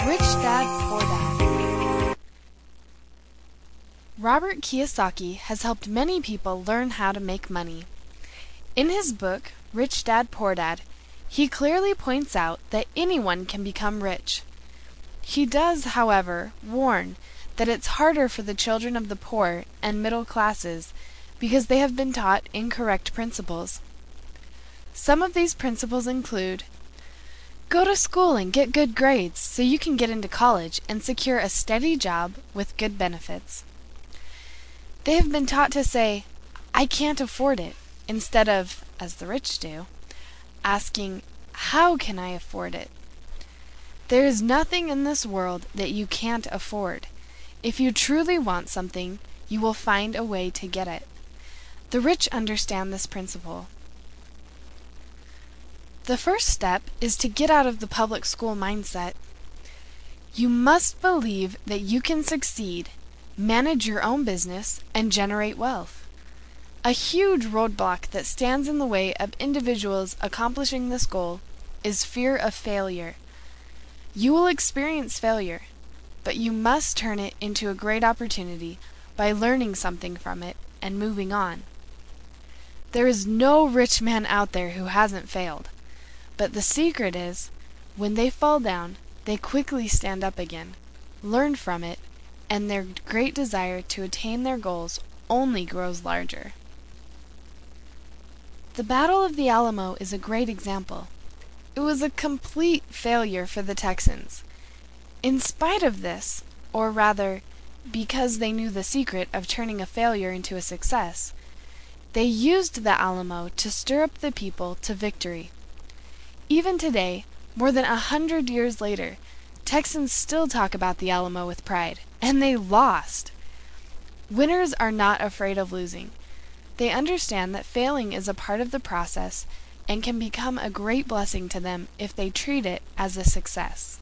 Rich Dad, Poor Dad. Robert Kiyosaki has helped many people learn how to make money. In his book, Rich Dad, Poor Dad, he clearly points out that anyone can become rich. He does, however, warn that it's harder for the children of the poor and middle classes because they have been taught incorrect principles. Some of these principles include: go to school and get good grades so you can get into college and secure a steady job with good benefits. They have been taught to say, "I can't afford it," instead of, as the rich do, asking, "How can I afford it?" There is nothing in this world that you can't afford. If you truly want something, you will find a way to get it. The rich understand this principle. The first step is to get out of the public school mindset. You must believe that you can succeed, manage your own business, and generate wealth. A huge roadblock that stands in the way of individuals accomplishing this goal is fear of failure. You will experience failure, but you must turn it into a great opportunity by learning something from it and moving on. There is no rich man out there who hasn't failed. But the secret is, when they fall down, they quickly stand up again, learn from it, and their great desire to attain their goals only grows larger. The Battle of the Alamo is a great example. It was a complete failure for the Texans. In spite of this, or rather, because they knew the secret of turning a failure into a success, they used the Alamo to stir up the people to victory. Even today, more than 100 years later, Texans still talk about the Alamo with pride, and they lost. Winners are not afraid of losing. They understand that failing is a part of the process and can become a great blessing to them if they treat it as a success.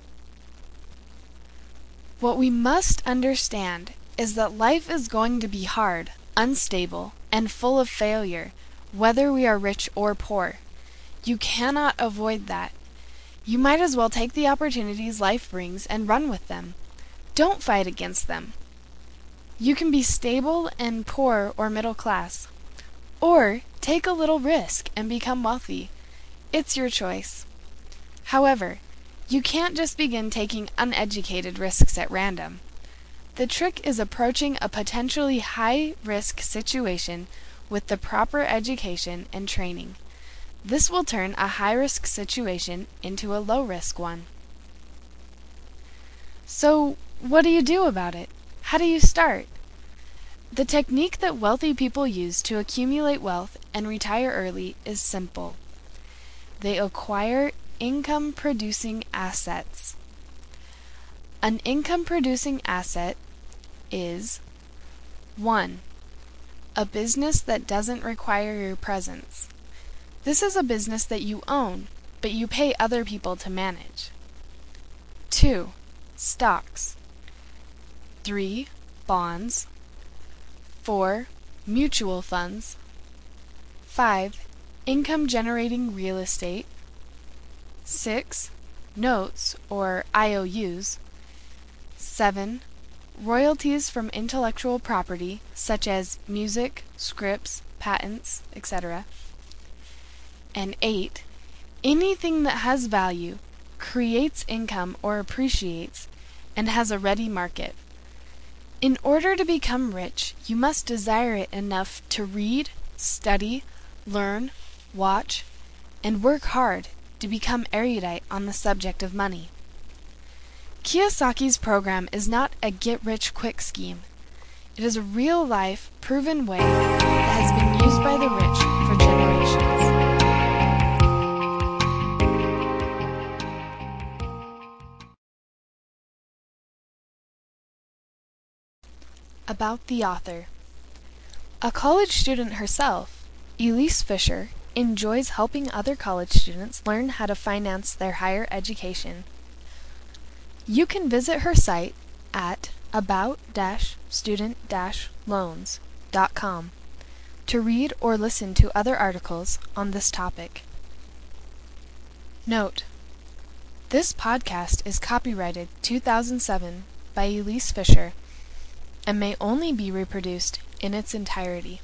What we must understand is that life is going to be hard, unstable, and full of failure, whether we are rich or poor. You cannot avoid that. You might as well take the opportunities life brings and run with them. Don't fight against them. You can be stable and poor or middle class, or take a little risk and become wealthy. It's your choice. However, you can't just begin taking uneducated risks at random. The trick is approaching a potentially high-risk situation with the proper education and training. This will turn a high-risk situation into a low-risk one. So, what do you do about it? How do you start? The technique that wealthy people use to accumulate wealth and retire early is simple. They acquire income-producing assets. An income-producing asset is 1. A business that doesn't require your presence. This is a business that you own, but you pay other people to manage. 2. Stocks. 3. Bonds. 4. Mutual funds. 5. Income-generating real estate. 6. Notes, or IOUs. 7. Royalties from intellectual property, such as music, scripts, patents, etc. And 8. Anything that has value, creates income or appreciates, and has a ready market. In order to become rich, you must desire it enough to read, study, learn, watch, and work hard to become erudite on the subject of money. Kiyosaki's program is not a get-rich-quick scheme. It is a real-life, proven way that has been used by the rich for generations. About the author. A college student herself, Elise Fisher enjoys helping other college students learn how to finance their higher education. You can visit her site at about-student-loans.com to read or listen to other articles on this topic. Note: This podcast is copyrighted 2007 by Elise Fisher and may only be reproduced in its entirety.